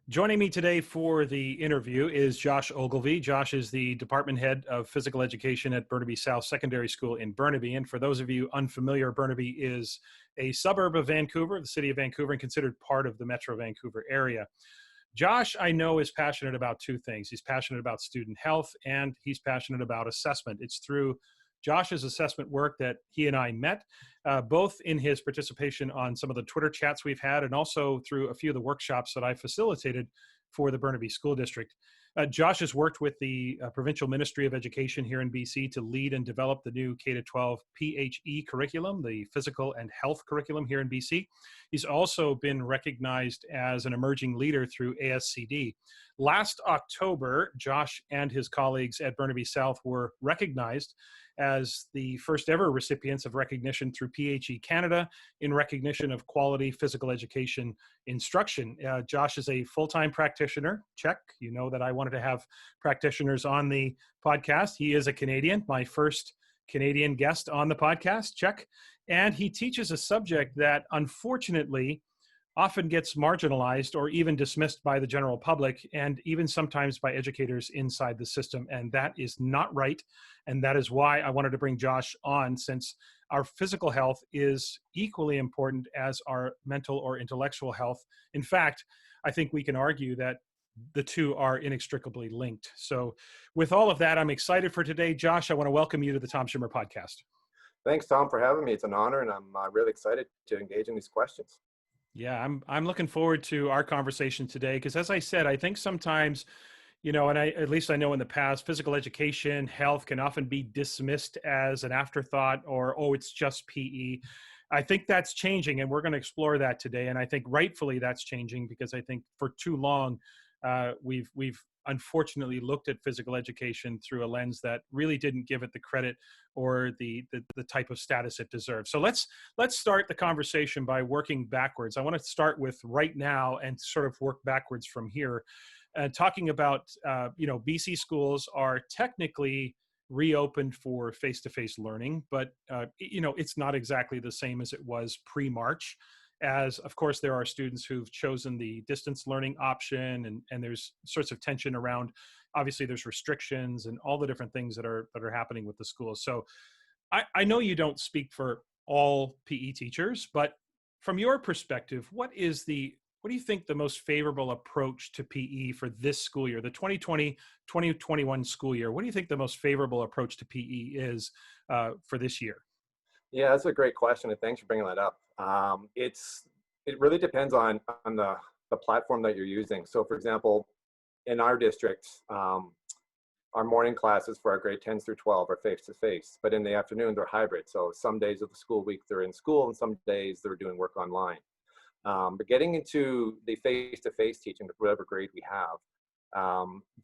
Joining me today for the interview is Josh Ogilvie. Josh is the department head of physical education at Burnaby South Secondary School in Burnaby. And for those of you unfamiliar, Burnaby is a suburb of Vancouver, the city of Vancouver, and considered part of the Metro Vancouver area. Josh, I know, is passionate about two things. He's passionate about student health and he's passionate about assessment. It's through Josh's assessment work that he and I met, both in his participation on some of the Twitter chats we've had and also through a few of the workshops that I facilitated for the Burnaby School District. Josh has worked with the Provincial Ministry of Education here in BC to lead and develop the new K-12 PHE curriculum, the physical and health curriculum here in BC. He's also been recognized as an emerging leader through ASCD. Last October, Josh and his colleagues at Burnaby South were recognized as the first ever recipients of recognition through PHE Canada in recognition of quality physical education instruction. Josh is a full-time practitioner. Check. You know that I wanted to have practitioners on the podcast. He is a Canadian, my first Canadian guest on the podcast. Check. And he teaches a subject that unfortunately often gets marginalized or even dismissed by the general public and even sometimes by educators inside the system. And that is not right. And that is why I wanted to bring Josh on, since our physical health is equally important as our mental or intellectual health. In fact, I think we can argue that the two are inextricably linked. So with all of that, I'm excited for today. Josh, I want to welcome you to the Tom Schimmer podcast. Thanks, Tom, for having me. It's an honor, and I'm really excited to engage in these questions. Yeah, I'm looking forward to our conversation today because, as I said, I think sometimes, and at least I know in the past, physical education, health can often be dismissed as an afterthought or, oh, it's just PE. I think that's changing, and we're going to explore that today. And I think rightfully that's changing because I think for too long we've unfortunately looked at physical education through a lens that really didn't give it the credit or the type of status it deserves. So let's start the conversation by working backwards. I want to start with right now and sort of work backwards from here. Talking about, BC schools are technically reopened for face-to-face learning, but, it's not exactly the same as it was pre-March. As of course there are students who've chosen the distance learning option, and there's sorts of tension around, obviously there's restrictions and all the different things that are happening with the schools. So I know you don't speak for all PE teachers, but from your perspective, what do you think the most favorable approach to PE for this school year, the 2020-2021 school year? What do you think the most favorable approach to PE is for this year? Yeah, that's a great question, and thanks for bringing that up. It really depends on the platform that you're using. So, for example, in our district, our morning classes for our grade 10s through 12 are face-to-face, but in the afternoon they're hybrid. So some days of the school week they're in school, and some days they're doing work online. But getting into the face-to-face teaching with whatever grade we have,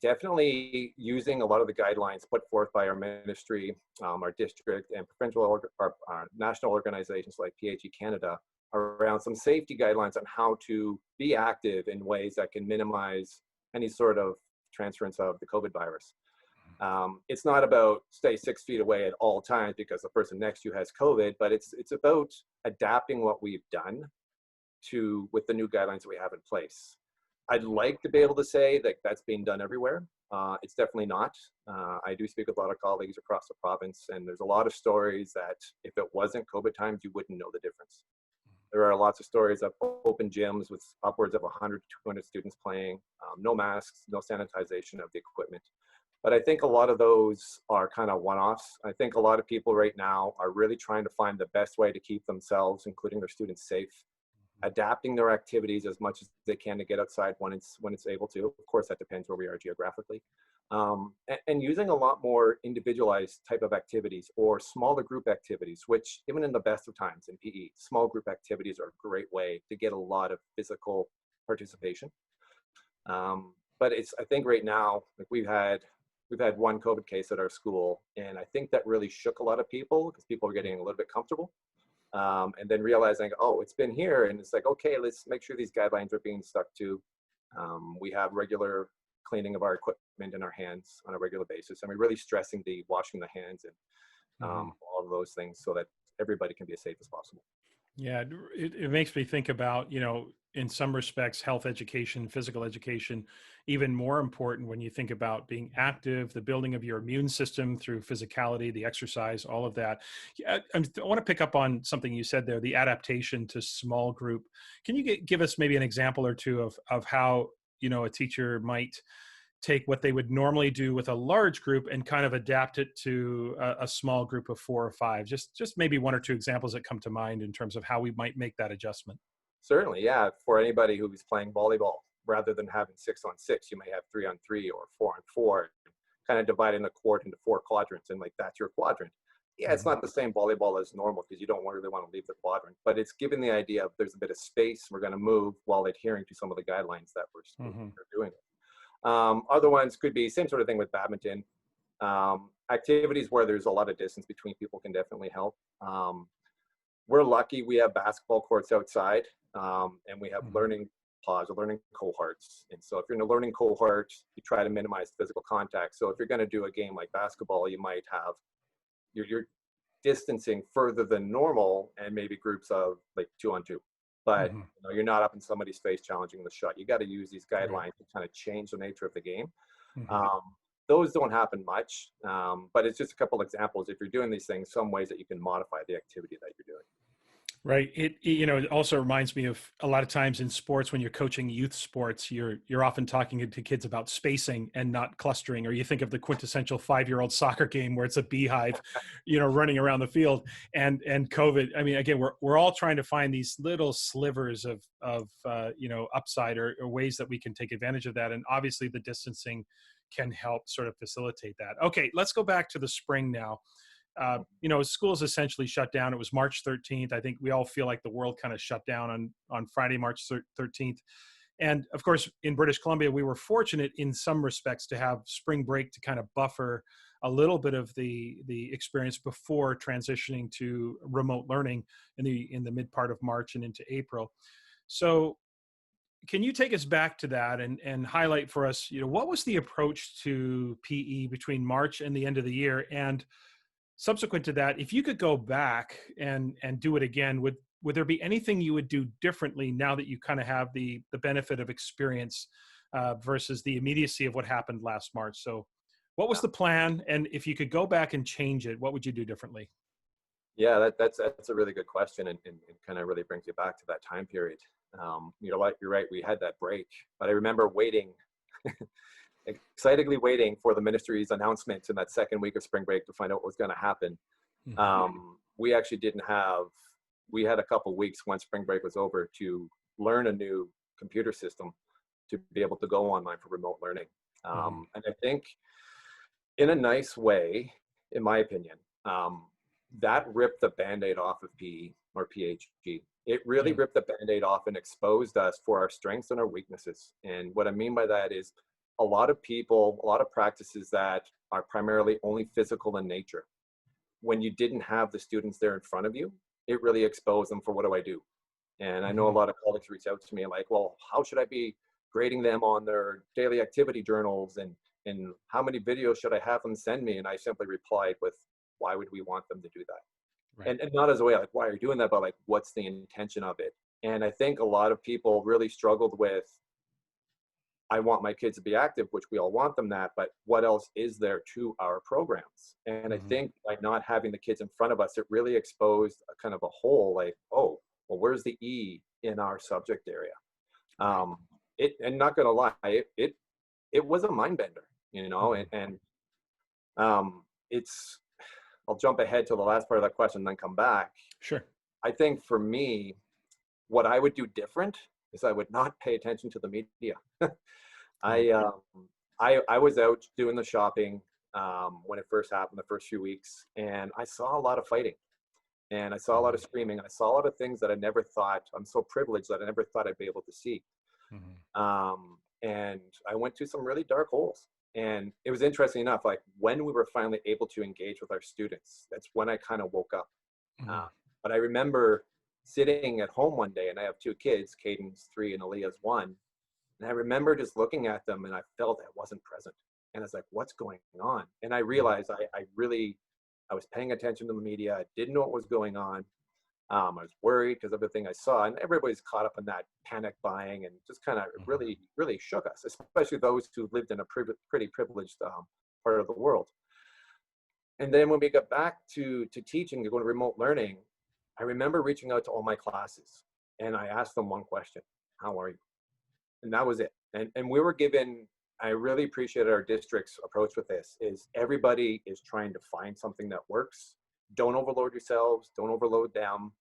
definitely using a lot of the guidelines put forth by our ministry, our district, and provincial our national organizations like PHE Canada around some safety guidelines on how to be active in ways that can minimize any sort of transference of the COVID virus. It's not about stay 6 feet away at all times because the person next to you has COVID, but it's about adapting what we've done with the new guidelines that we have in place. I'd like to be able to say that that's being done everywhere. It's definitely not. I do speak with a lot of colleagues across the province, and there's a lot of stories that if it wasn't COVID times, you wouldn't know the difference. There are lots of stories of open gyms with upwards of 100 to 200 students playing, no masks, no sanitization of the equipment. But I think a lot of those are kind of one-offs. I think a lot of people right now are really trying to find the best way to keep themselves, including their students, safe, adapting their activities as much as they can to get outside when it's able to. Of course, that depends where we are geographically. And using a lot more individualized type of activities or smaller group activities, which even in the best of times in PE, small group activities are a great way to get a lot of physical participation. But I think right now, like we've had one COVID case at our school, and I think that really shook a lot of people because people are getting a little bit comfortable. And then realizing, oh, it's been here, and it's like, okay, let's make sure these guidelines are being stuck to. We have regular cleaning of our equipment in our hands on a regular basis, and we're really stressing the washing the hands and all of those things so that everybody can be as safe as possible. Yeah, it makes me think about, in some respects, health education, physical education, even more important when you think about being active, the building of your immune system through physicality, the exercise, all of that. Yeah, I want to pick up on something you said there, the adaptation to small group. Can you give us maybe an example or two of how, a teacher might take what they would normally do with a large group and kind of adapt it to a small group of 4 or 5? Just maybe one or two examples that come to mind in terms of how we might make that adjustment. Certainly, yeah. For anybody who's playing volleyball, rather than having 6-on-6, you may have 3-on-3 or 4-on-4, kind of dividing the court into 4 quadrants, and like that's your quadrant. Yeah, it's Mhm. not the same volleyball as normal because you don't really want to leave the quadrant, but it's given the idea of there's a bit of space. We're going to move while adhering to some of the guidelines that we're Mhm. doing. Other ones could be same sort of thing with badminton. Activities where there's a lot of distance between people can definitely help. We're lucky we have basketball courts outside, and we have Mhm. learning pods or learning cohorts. And so if you're in a learning cohort, you try to minimize physical contact. So if you're going to do a game like basketball, you might have you're distancing further than normal and maybe groups of like 2-on-2. But Mhm. you're not up in somebody's face challenging the shot. You got to use these Right. guidelines to kind of change the nature of the game. Mhm. Um, those don't happen much, but it's just a couple examples. If you're doing these things, some ways that you can modify the activity that you're doing. Right. It also reminds me of a lot of times in sports when you're coaching youth sports, you're often talking to kids about spacing and not clustering. Or you think of the quintessential 5-year-old soccer game where it's a beehive, running around the field. And COVID. I mean, again, we're all trying to find these little slivers of upside or ways that we can take advantage of that. And obviously, the distancing can help sort of facilitate that. Okay, let's go back to the spring now. Schools essentially shut down. It was March 13th. I think we all feel like the world kind of shut down on Friday, March 13th. And of course, in British Columbia, we were fortunate in some respects to have spring break to kind of buffer a little bit of the experience before transitioning to remote learning in the mid part of March and into April. So can you take us back to that and highlight for us, what was the approach to PE between March and the end of the year? And subsequent to that, if you could go back and do it again, would there be anything you would do differently now that you kind of have the benefit of experience versus the immediacy of what happened last March? So, what was Yeah. the plan? And if you could go back and change it, what would you do differently? Yeah, that's a really good question, and kind of really brings you back to that time period. Like you're right, we had that break, but I remember waiting, excitedly waiting for the ministry's announcement in that second week of spring break to find out what was going to happen. Hmm. We actually didn't have. We had a couple weeks once spring break was over to learn a new computer system to be able to go online for remote learning. Hmm. And I think in a nice way, in my opinion, that ripped the band-aid off of PE or PhD. It really Yeah. ripped the band-aid off and exposed us for our strengths and our weaknesses. And what I mean by that is a lot of people, a lot of practices that are primarily only physical in nature. When you didn't have the students there in front of you, it really exposed them for what do I do? And I know a Hmm. lot of colleagues reach out to me like, well, how should I be grading them on their daily activity journals and how many videos should I have them send me? And I simply replied with, why would we want them to do that? Right. And not as a way like, why are you doing that? But like, what's the intention of it? And I think a lot of people really struggled with, I want my kids to be active, which we all want them that, but what else is there to our programs? And I Hmm. think by not having the kids in front of us, it really exposed a kind of a hole like, oh, well, where's the E in our subject area? Right. Um, and not gonna lie, it was a mind bender, Hmm. and it's, I'll jump ahead to the last part of that question, and then come back. Sure. I think for me, what I would do different is I would not pay attention to the media. Yeah. I, um, I was out doing the shopping when it first happened, the first few weeks, and I saw a lot of fighting, and I saw a lot of Hmm. screaming, and I saw a lot of things that I never thought. I'm so privileged that I never thought I'd be able to see. Hmm. And I went to some really dark holes. And it was interesting enough, like when we were finally able to engage with our students, that's when I kind of woke up. Uh, Hmm. but I remember sitting at home one day, and I have two kids, Caden's 3 and Aaliyah's 1. And I remember just looking at them, and I felt I wasn't present. And I was like, what's going on? And I Hmm. realized I was paying attention to the media. I didn't know what was going on. I was worried because of everything I saw, and everybody's caught up in that panic buying, and just kind of Mhm. really, really shook us, especially those who lived in a pretty privileged part of the world. And then when we got back to teaching, to going to remote learning, I remember reaching out to all my classes, and I asked them one question: "How are you?" And that was it. And we were given. I really appreciated our district's approach with this. Is everybody is trying to find something that works. Don't overload yourselves. Don't overload them.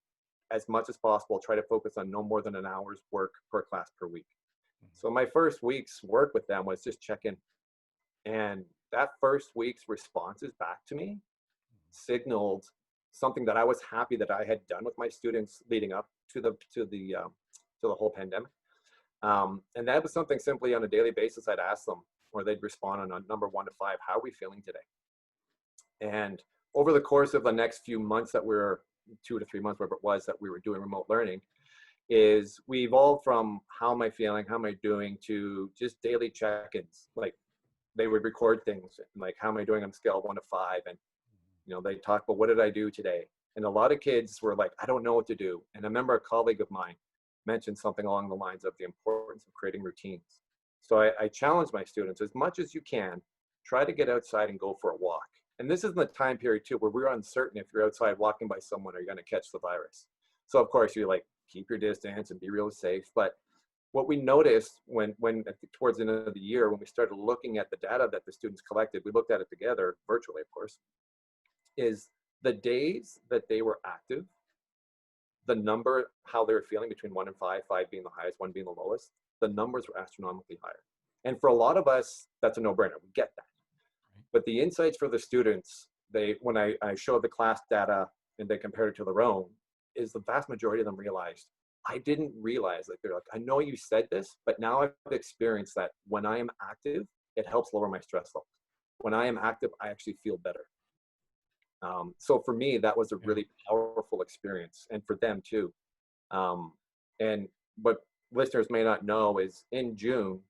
As much as possible, try to focus on no more than an hour's work per class per week. So my first week's work with them was just check in, and that first week's responses back to me signaled something that I was happy that I had done with my students leading up to the whole pandemic. And that was something simply on a daily basis I'd ask them, or they'd respond on a number 1 to 5, how are we feeling today? And over the course of the next few months that we were 2 to 3 months, whatever it was that we were doing remote learning, is we evolved from how am I feeling, how am I doing, to just daily check-ins. Like they would record things like how am I doing on a scale of 1 to 5, and they talk about what did I do today. And a lot of kids were like, I don't know what to do. And I remember a colleague of mine mentioned something along the lines of the importance of creating routines. So I challenge my students, as much as you can, try to get outside and go for a walk. And this is in the time period too where we're uncertain if you're outside walking by someone, are you going to catch the virus? So of course you like keep your distance and be real safe. But what we noticed when towards the end of the year, when we started looking at the data that the students collected, we looked at it together virtually, of course, is the days that they were active, the number, how they were feeling between 1 and 5, 5 being the highest, 1 being the lowest, the numbers were astronomically higher. And for a lot of us, that's a no-brainer. We get that. But the insights for the students, when I showed the class data and they compared it to their own, is the vast majority of them realized, I didn't realize, like they're like, I know you said this, but now I've experienced that when I am active, it helps lower my stress levels. When I am active, I actually feel better. So for me, that was a Yeah. really powerful experience, and for them too. And what listeners may not know is in June,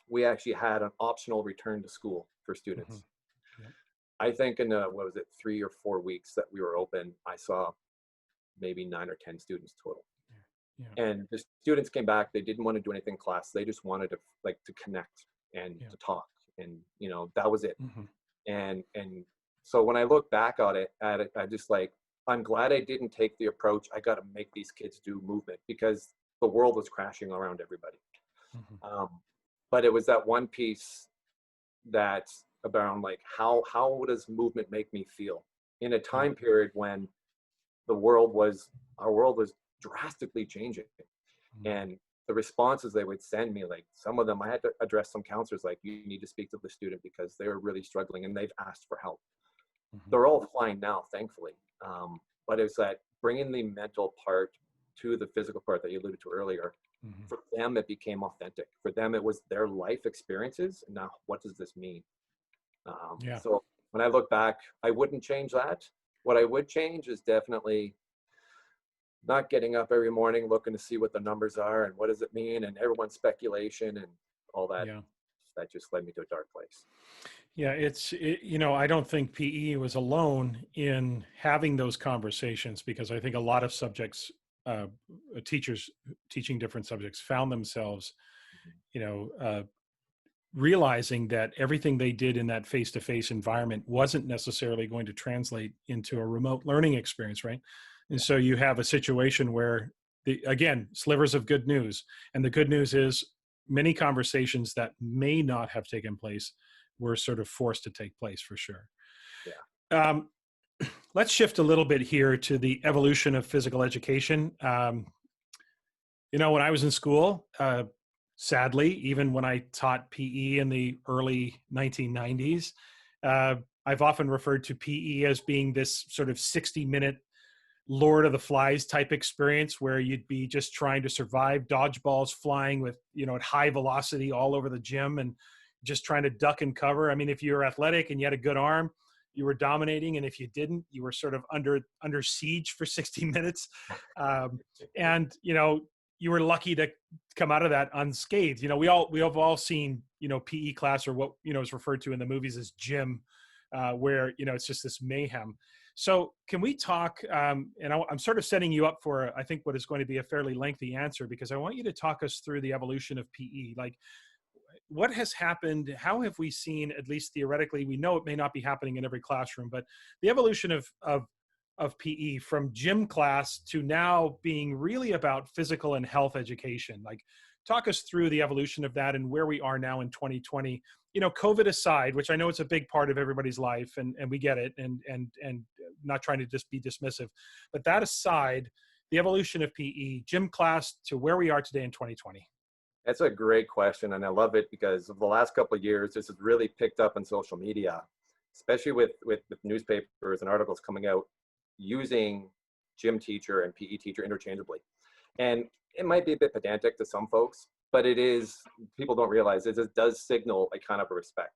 we actually had an optional return to school for Mhm. students. Yep. I think in what was it, 3 or 4 weeks that we were open, I saw maybe 9 or 10 students total. Yeah. And the students came back, they didn't want to do anything in class. They just wanted to connect and Yeah. to talk. And, that was it. Mhm. And so when I look back at it, I just like, I'm glad I didn't take the approach, I got to make these kids do movement, because the world was crashing around everybody. Mhm. Um, but it was that one piece that's about like, how does movement make me feel in a Yeah. time period when our world was drastically changing. Mhm. And the responses they would send me, like some of them, I had to address some counselors, like, you need to speak to the student because they were really struggling and they've asked for help. Mhm. They're all fine now, thankfully. But it's that bringing the mental part to the physical part that you alluded to earlier. Mhm. For them, it became authentic. For them, it was their life experiences. And now, what does this mean? Yeah. So when I look back, I wouldn't change that. What I would change is definitely not getting up every morning looking to see what the numbers are and what does it mean, and everyone's speculation and all that. Yeah. That just led me to a dark place. Yeah, I don't think PE was alone in having those conversations, because I think a lot of subjects, teachers teaching different subjects, found themselves, you know, uh, realizing that everything they did in that face-to-face environment wasn't necessarily going to translate into a remote learning experience, right? And Yeah. so you have a situation where, again, slivers of good news. And the good news is many conversations that may not have taken place were sort of forced to take place, for sure. Yeah. Um, let's shift a little bit here to the evolution of physical education. When I was in school, sadly, even when I taught PE in the early 1990s, I've often referred to PE as being this sort of 60-minute Lord of the Flies type experience where you'd be just trying to survive dodgeballs flying with, at high velocity all over the gym, and just trying to duck and cover. I mean, if you were athletic and you had a good arm, you were dominating. And if you didn't, you were sort of under siege for 60 minutes. And, you were lucky to come out of that unscathed. We have all seen, PE class, or what, is referred to in the movies as gym, where, it's just this mayhem. So can we talk, and I'm sort of setting you up for, I think, what is going to be a fairly lengthy answer, because I want you to talk us through the evolution of PE. Like, what has happened? How have we seen, at least theoretically, we know it may not be happening in every classroom, but the evolution of PE from gym class to now being really about physical and health education. Like, talk us through the evolution of that and where we are now in 2020. COVID aside, which I know it's a big part of everybody's life, and we get it, and not trying to just be dismissive, but that aside, the evolution of PE, gym class to where we are today in 2020. That's a great question, and I love it because of the last couple of years, this has really picked up on social media, especially with newspapers and articles coming out using gym teacher and PE teacher interchangeably. And it might be a bit pedantic to some folks, but it is, people don't realize it does signal a kind of a respect.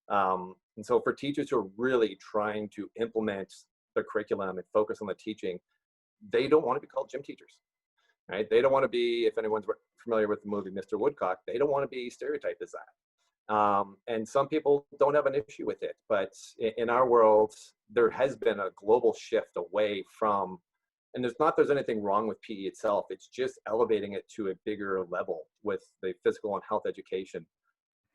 And so for teachers who are really trying to implement the curriculum and focus on the teaching, they don't want to be called gym teachers, right? They don't want to be, if anyone's familiar with the movie Mr. Woodcock, they don't want to be stereotyped as that. And some people don't have an issue with it, but in our world, there has been a global shift away from, and there's anything wrong with PE itself, it's just elevating it to a bigger level with the physical and health education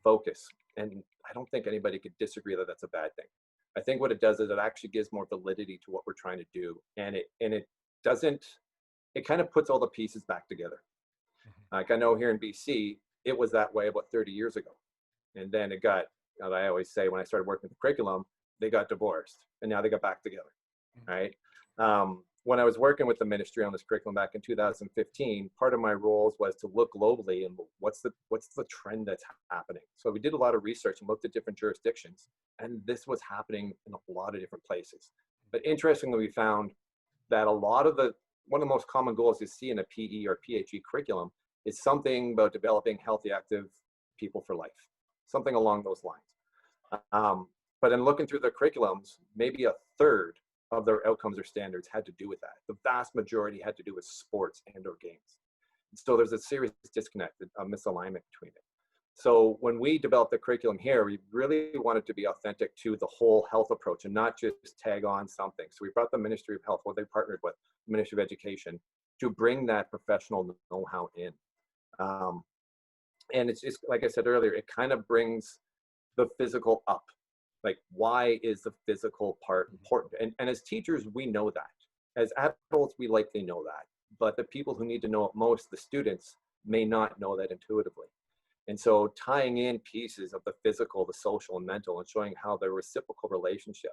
focus. And I don't think anybody could disagree that that's a bad thing. I think what it does is it actually gives more validity to what we're trying to do. And it doesn't, it kind of puts all the pieces back together. Like, I know here in BC, it was that way about 30 years ago. And then it got, I always say, when I started working with the curriculum, they got divorced and now they got back together, right? When I was working with the ministry on this curriculum back in 2015, part of my roles was to look globally and what's the trend that's happening. So we did a lot of research and looked at different jurisdictions, and this was happening in a lot of different places. But interestingly, we found that one of the most common goals you see in a PE or PHE curriculum is something about developing healthy, active people for life, something along those lines. But in looking through the curriculums, maybe a third of their outcomes or standards had to do with that. The vast majority had to do with sports and or games. So there's a serious disconnect, a misalignment between it. So when we developed the curriculum here, we really wanted to be authentic to the whole health approach and not just tag on something. So we brought the Ministry of Health, what they partnered with, the Ministry of Education, to bring that professional know-how in. And it's just, like I said earlier, it kind of brings the physical up. Like, why is the physical part important? And as teachers, we know that. As adults, we likely know that. But the people who need to know it most, the students, may not know that intuitively. And so tying in pieces of the physical, the social, and mental, and showing how they're a reciprocal relationship.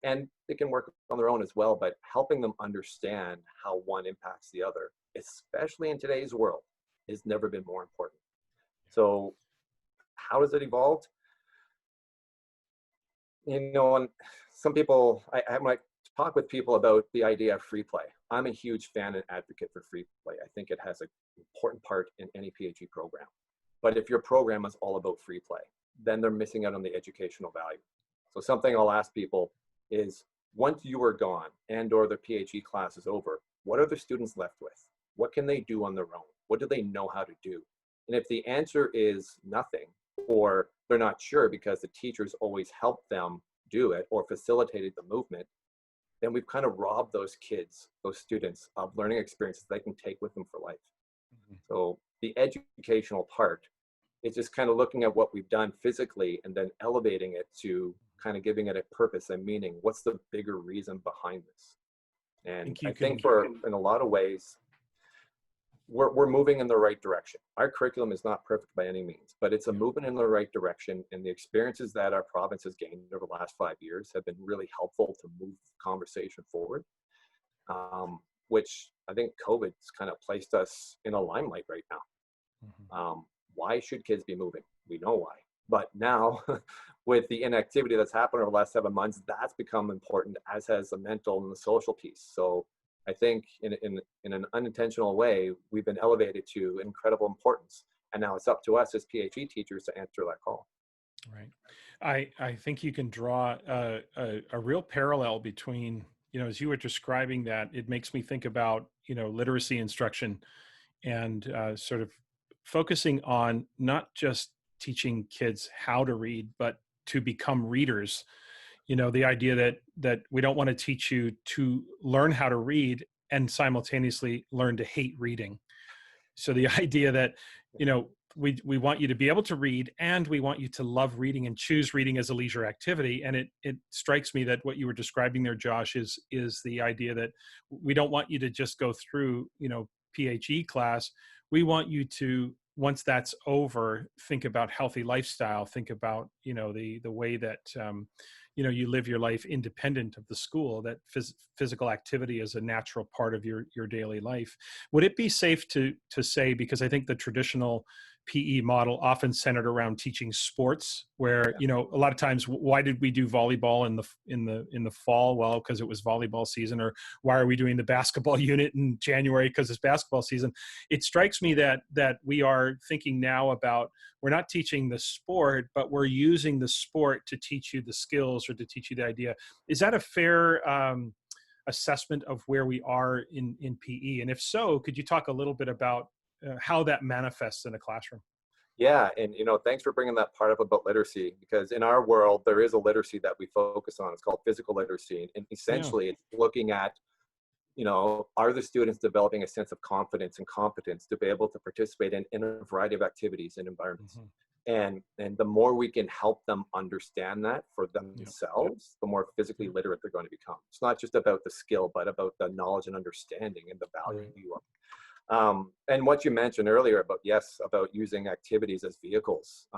And they can work on their own as well, but helping them understand how one impacts the other, especially in today's world, has never been more important. So how does it evolve? And some people, when I talk with people about the idea of free play, I'm a huge fan and advocate for free play. I think it has an important part in any PhD program. But if your program is all about free play, then they're missing out on the educational value. So something I'll ask people is, once you are gone and or the PhD class is over, what are the students left with? What can they do on their own? What do they know how to do? And if the answer is nothing, or they're not sure because the teachers always helped them do it or facilitated the movement, then we've kind of robbed those kids, those students, of learning experiences they can take with them for life. So the educational part is just kind of looking at what we've done physically and then elevating it to kind of giving it a purpose and meaning. What's the bigger reason behind this? And I think in a lot of ways, we're moving in the right direction. Our curriculum is not perfect by any means, but it's a movement in the right direction. And the experiences that our province has gained over the last 5 years have been really helpful to move the conversation forward, which I think COVID's kind of placed us in a limelight right now. Why should kids be moving? We know why. But now with the inactivity that's happened over the last 7 months, that's become important, as has the mental and the social piece. So I think in an unintentional way, we've been elevated to incredible importance. And now it's up to us as PhD teachers to answer that call. Right. I think you can draw a real parallel between, as you were describing that, it makes me think about, literacy instruction and sort of focusing on not just teaching kids how to read, but to become readers. the idea that we don't want to teach you to learn how to read and simultaneously learn to hate reading. So the idea that, we want you to be able to read, and we want you to love reading and choose reading as a leisure activity. And it strikes me that what you were describing there, Josh, is the idea that we don't want you to just go through, PHE class. We want you to, once that's over, think about healthy lifestyle, think about, the way that, you live your life independent of the school, that physical activity is a natural part of your daily life. Would it be safe to say, because I think the traditional PE model often centered around teaching sports, where a lot of times, why did we do volleyball in the fall? Well, because it was volleyball season. Or why are we doing the basketball unit in January? Because it's basketball season. It strikes me that we are thinking now about, we're not teaching the sport, but we're using the sport to teach you the skills or to teach you the idea. Is that a fair assessment of where we are in PE? And if so, could you talk a little bit about how that manifests in a classroom? Yeah, and thanks for bringing that part up about literacy, because in our world there is a literacy that we focus on. It's called physical literacy, and Yeah. essentially it's looking at, are the students developing a sense of confidence and competence to be able to participate in a variety of activities and environments. Hmm. And the more we can help them understand that for Yeah. themselves, the more physically Yeah. literate they're going to become. It's not just about the skill, but about the knowledge and understanding and the value Right. of. And what you mentioned earlier about, about using activities as vehicles.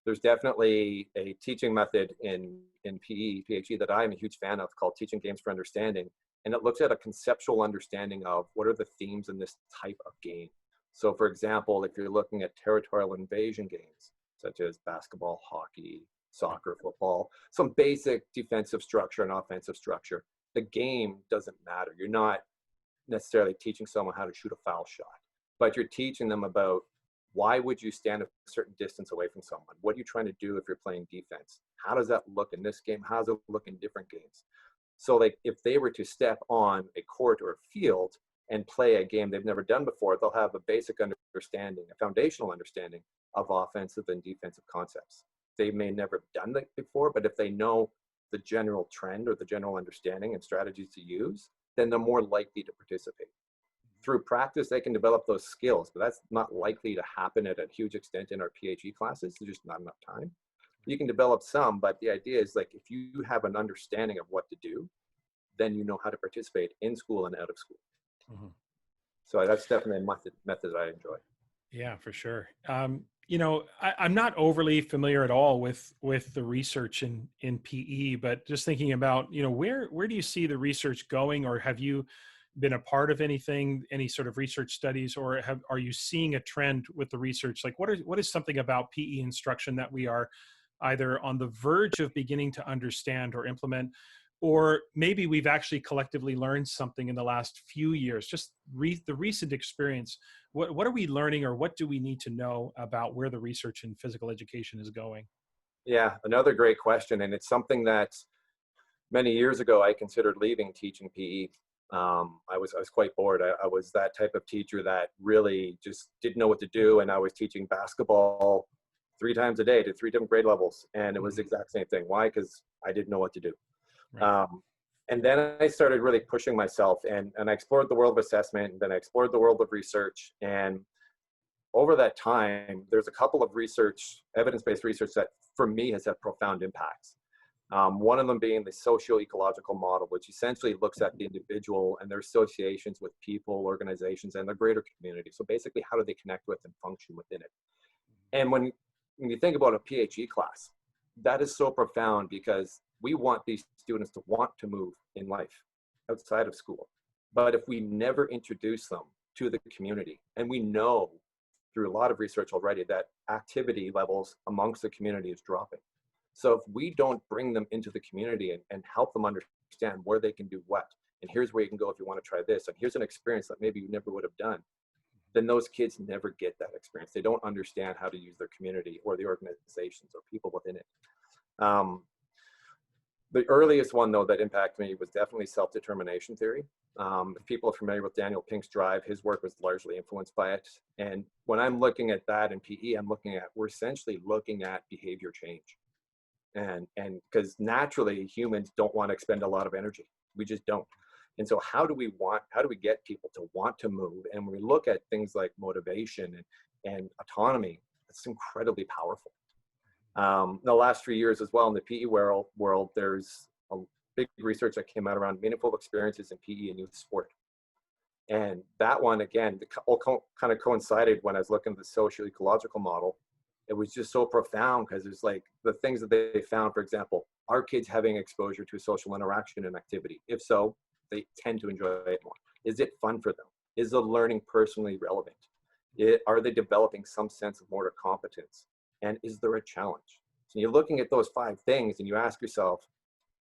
There's definitely a teaching method in PHE that I'm a huge fan of, called Teaching Games for Understanding. And it looks at a conceptual understanding of what are the themes in this type of game. So for example, if you're looking at territorial invasion games, such as basketball, hockey, soccer, football, some basic defensive structure and offensive structure, the game doesn't matter. You're not necessarily teaching someone how to shoot a foul shot, but you're teaching them about, why would you stand a certain distance away from someone? What are you trying to do if you're playing defense? How does that look in this game? How does it look in different games? So like, if they were to step on a court or a field and play a game they've never done before, they'll have a basic understanding, a foundational understanding of offensive and defensive concepts. They may never have done that before, but if they know the general trend or the general understanding and strategies to use, then they're more likely to participate. Through practice, they can develop those skills, but that's not likely to happen at a huge extent in our PHE classes. There's just not enough time. You can develop some, but the idea is, like, if you have an understanding of what to do, then you know how to participate in school and out of school. Mhm. So that's definitely a method that I enjoy. Yeah, for sure. I'm not overly familiar at all with the research in PE, but just thinking about, where do you see the research going, or have you been a part of anything, any sort of research studies, or are you seeing a trend with the research? Like, what is something about PE instruction that we are either on the verge of beginning to understand or implement, or maybe we've actually collectively learned something in the last few years, just the recent experience? What are we learning, or what do we need to know about where the research in physical education is going? Yeah, another great question. And it's something that many years ago I considered leaving teaching PE. I was quite bored. I was that type of teacher that really just didn't know what to do. And I was teaching basketball 3 times a day to 3 different grade levels. And it was the Mhm. exact same thing. Why? Because I didn't know what to do. Right. Um, and then I started really pushing myself, and I explored the world of assessment, and then I explored the world of research. And over that time, there's a couple of evidence-based research that for me has had profound impacts. One of them being the socio-ecological model, which essentially looks at the individual and their associations with people, organizations, and their greater community. So basically, how do they connect with and function within it? And when you think about a PHE class, that is so profound, because we want these students to want to move in life outside of school. But if we never introduce them to the community, and we know through a lot of research already that activity levels amongst the community is dropping. So if we don't bring them into the community and help them understand where they can do what, and here's where you can go if you want to try this, and here's an experience that maybe you never would have done, then those kids never get that experience. They don't understand how to use their community or the organizations or people within it. The earliest one, though, that impacted me was definitely self-determination theory. If people are familiar with Daniel Pink's drive, his work was largely influenced by it. And when I'm looking at that in PE, we're essentially looking at behavior change. and because naturally humans don't want to expend a lot of energy. We just don't. And so how do we get people to want to move? And when we look at things like motivation and autonomy, it's incredibly powerful. The last 3 years as well in the PE world, there's a big research that came out around meaningful experiences in PE and youth sport. And that one, again, all kind of coincided when I was looking at the social ecological model. It was just so profound because it's like the things that they found, for example, are kids having exposure to social interaction and activity? If so, they tend to enjoy it more. Is it fun for them? Is the learning personally relevant? Are they developing some sense of motor competence? And is there a challenge? So you're looking at those 5 things and you ask yourself,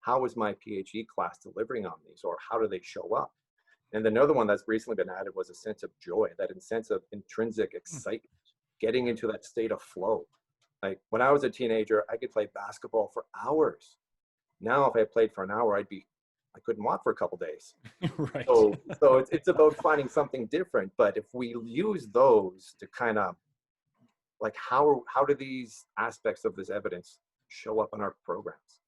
how is my PhD class delivering on these, or how do they show up? And another one that's recently been added was a sense of joy, that sense of intrinsic excitement, getting into that state of flow. Like when I was a teenager, I could play basketball for hours. Now, if I played for an hour, I couldn't walk for a couple days. Right. So it's about finding something different. But if we use those to kind of like, how do these aspects of this evidence show up in our programs?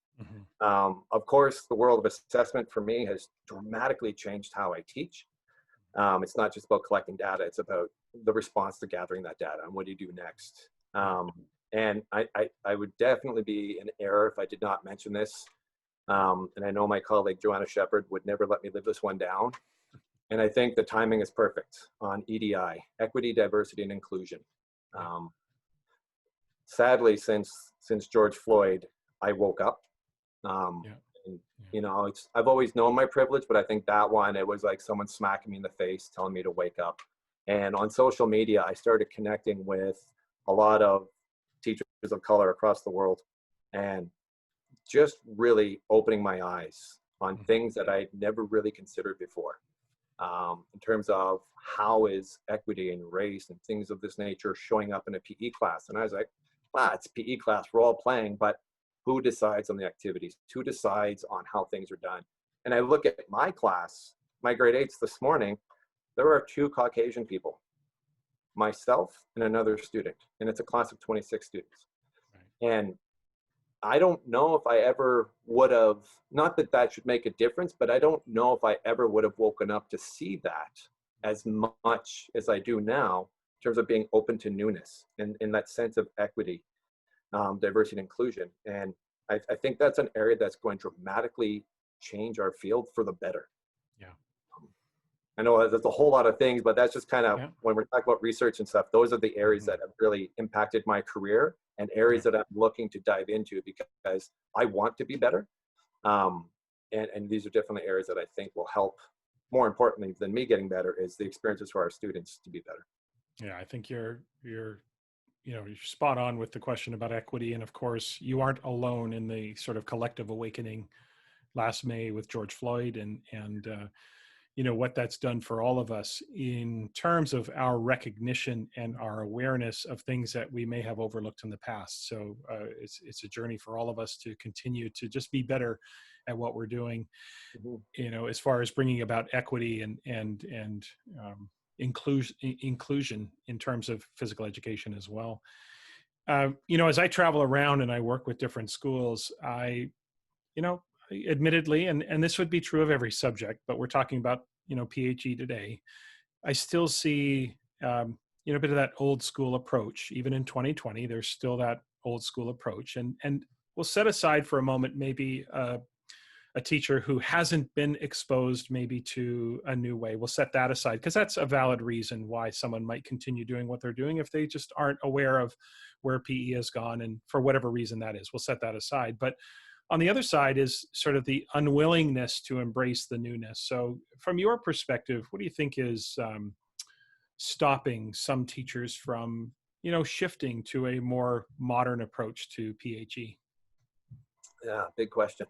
Of course, the world of assessment for me has dramatically changed how I teach. It's not just about collecting data, it's about the response to gathering that data and what do you do next. And I would definitely be an error if I did not mention this. And I know my colleague Joanna Shepard would never let me live this one down. And I think the timing is perfect on EDI, equity, diversity, and inclusion. Sadly, since George Floyd, I woke up. And, you know, I've always known my privilege, but I think that one, it was like someone smacking me in the face, telling me to wake up. And on social media, I started connecting with a lot of teachers of color across the world, and just really opening my eyes on things that I'd never really considered before, in terms of how is equity and race and things of this nature showing up in a PE class. And I was like, wow, it's PE class, we're all playing, but who decides on the activities? Who decides on how things are done? And I look at my class, my grade 8s this morning, there are 2 Caucasian people, myself and another student, and it's a class of 26 students. Right. And I don't know if I ever would have, not that that should make a difference, but I don't know if I ever would have woken up to see that as much as I do now in terms of being open to newness and that sense of equity, diversity and inclusion. And I think that's an area that's going to dramatically change our field for the better. Yeah. I know there's a whole lot of things, but that's just kind of, when we're talking about research and stuff, those are the areas that have really impacted my career and areas that I'm looking to dive into because I want to be better. And these are definitely areas that I think will help, more importantly than me getting better, is the experiences for our students to be better. Yeah, I think you're spot on with the question about equity. And of course, you aren't alone in the sort of collective awakening last May with George Floyd and what that's done for all of us in terms of our recognition and our awareness of things that we may have overlooked in the past. So it's a journey for all of us to continue to just be better at what we're doing, as far as bringing about equity and inclusion in terms of physical education as well. As I travel around and I work with different schools, admittedly, and this would be true of every subject, but we're talking about, PHE today, I still see, a bit of that old school approach. Even in 2020, there's still that old school approach. And we'll set aside for a moment, maybe a teacher who hasn't been exposed maybe to a new way. We'll set that aside because that's a valid reason why someone might continue doing what they're doing if they just aren't aware of where PE has gone, and for whatever reason that is. We'll set that aside. But on the other side is sort of the unwillingness to embrace the newness. So from your perspective, what do you think is stopping some teachers from, shifting to a more modern approach to PHE? Yeah, big question.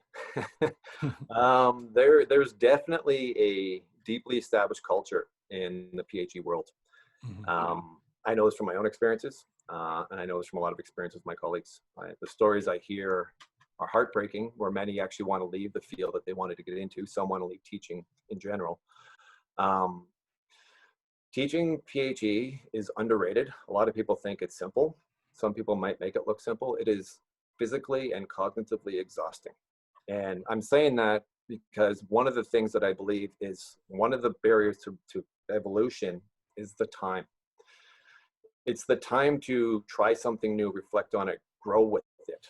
There's definitely a deeply established culture in the PhD world. I know this from my own experiences, and I know this from a lot of experiences with my colleagues. The stories I hear are heartbreaking, where many actually want to leave the field that they wanted to get into. Some want to leave teaching in general. Teaching PhD is underrated. A lot of people think it's simple. Some people might make it look simple. It is physically and cognitively exhausting. And I'm saying that because one of the things that I believe is one of the barriers to evolution is the time. It's the time to try something new, reflect on it, grow with it,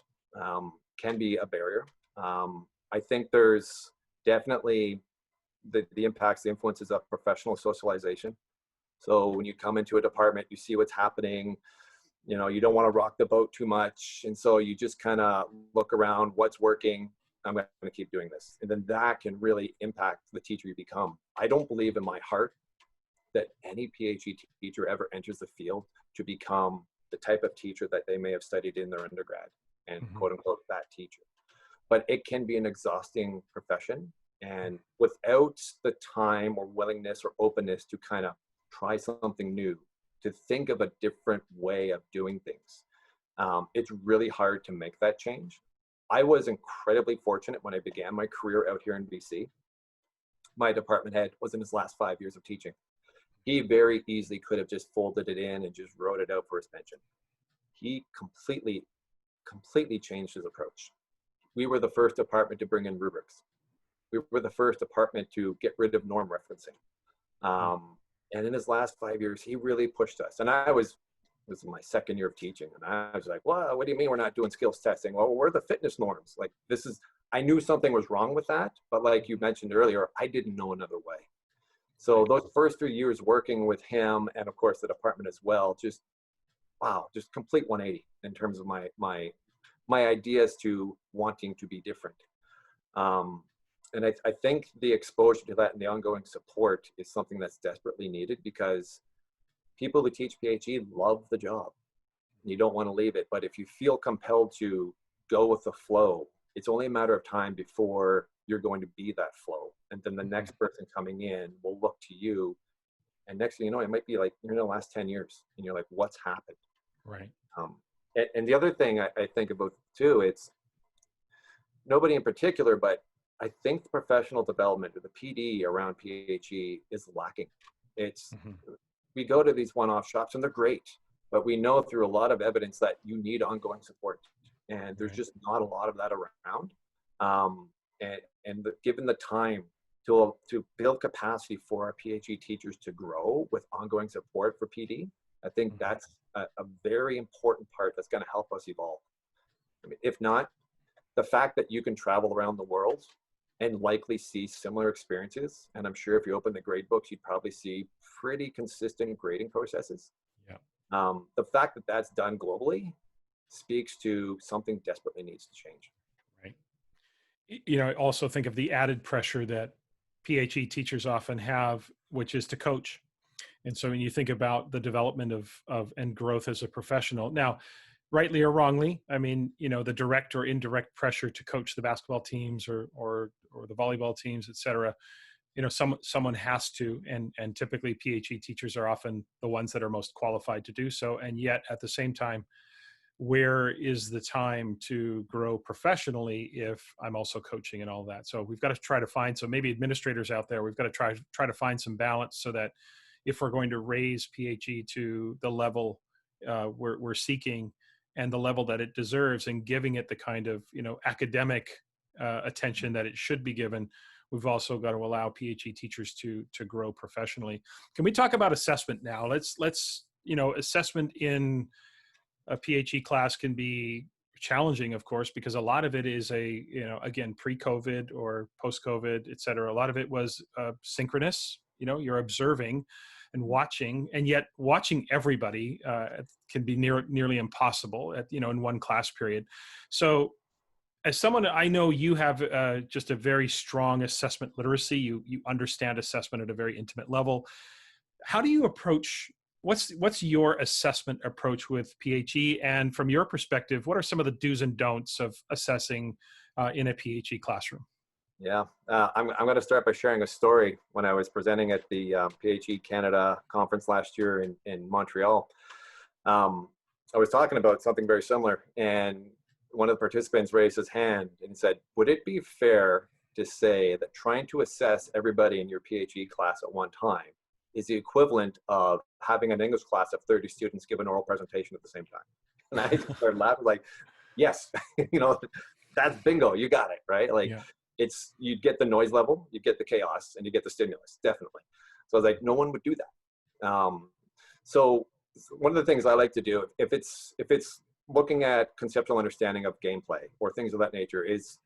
can be a barrier. I think there's definitely the impacts, the influences of professional socialization. So when you come into a department, you see what's happening, you know, you don't want to rock the boat too much. And so you just kind of look around, what's working, I'm going to keep doing this. And then that can really impact the teacher you become. I don't believe in my heart that any PhD teacher ever enters the field to become the type of teacher that they may have studied in their undergrad and quote unquote that teacher. But it can be an exhausting profession. And without the time or willingness or openness to kind of try something new, to think of a different way of doing things, it's really hard to make that change. I was incredibly fortunate when I began my career out here in BC. My department head was in his last 5 years of teaching. He very easily could have just folded it in and just wrote it out for his pension. He completely changed his approach. We were the first department to bring in rubrics. We were the first department to get rid of norm referencing. And in his last 5 years, he really pushed us. And this was my second year of teaching. And I was like, well, what do you mean we're not doing skills testing? Well, we're the fitness norms. Like I knew something was wrong with that. But like you mentioned earlier, I didn't know another way. So those first 3 years working with him and of course the department as well, just complete 180 in terms of my ideas to wanting to be different. And I think the exposure to that and the ongoing support is something that's desperately needed, because people who teach PhD love the job. You don't want to leave it. But if you feel compelled to go with the flow, it's only a matter of time before you're going to be that flow. And then the next person coming in will look to you. And next thing you know, it might be like, you're in the last 10 years. And you're like, what's happened? Right. And the other thing I think about too, it's nobody in particular, but I think the professional development or the PD around PhD is lacking. We go to these one-off shops and they're great, but we know through a lot of evidence that you need ongoing support, and there's just not a lot of that around. Given the time to build capacity for our PhD teachers to grow with ongoing support for PD, I think that's a very important part that's going to help us evolve. I mean, if not, the fact that you can travel around the world and likely see similar experiences, and I'm sure if you open the grade books, you'd probably see pretty consistent grading processes. Yeah. The fact that that's done globally speaks to something desperately needs to change. Right. You know, I also think of the added pressure that PhD teachers often have, which is to coach. And so when you think about the development of and growth as a professional, now, rightly or wrongly, I mean, you know, the direct or indirect pressure to coach the basketball teams or the volleyball teams, et cetera, you know, someone has to, and typically PhD teachers are often the ones that are most qualified to do so. And yet at the same time, where is the time to grow professionally if I'm also coaching and all that? So we've got to try to find, so maybe administrators out there, we've got to try to find some balance so that if we're going to raise PhD to the level we're seeking and the level that it deserves, and giving it the kind of, you know, academic attention that it should be given, we've also got to allow PhD teachers to grow professionally. Can we talk about assessment now? Let's you know, assessment in a PhD class can be challenging, of course, because a lot of it is you know, again, pre-COVID or post-COVID, et cetera. A lot of it was synchronous. You know, you're observing and watching, and yet watching everybody can be nearly impossible in one class period. So as someone, I know you have just a very strong assessment literacy. You understand assessment at a very intimate level. How do you approach, what's your assessment approach with PhD? And from your perspective, what are some of the do's and don'ts of assessing in a PhD classroom? Yeah, I'm going to start by sharing a story. When I was presenting at the PhD Canada conference last year in Montreal, I was talking about something very similar, and one of the participants raised his hand and said, would it be fair to say that trying to assess everybody in your PhD class at one time is the equivalent of having an English class of 30 students give an oral presentation at the same time? And I started laughing, like, Yes, you know, that's bingo. You got it, right? Like Yeah. it's, you get the noise level, you get the chaos, and you get the stimulus, definitely. So I was like, no one would do that. So one of the things I like to do, if it's looking at conceptual understanding of gameplay or things of that nature, is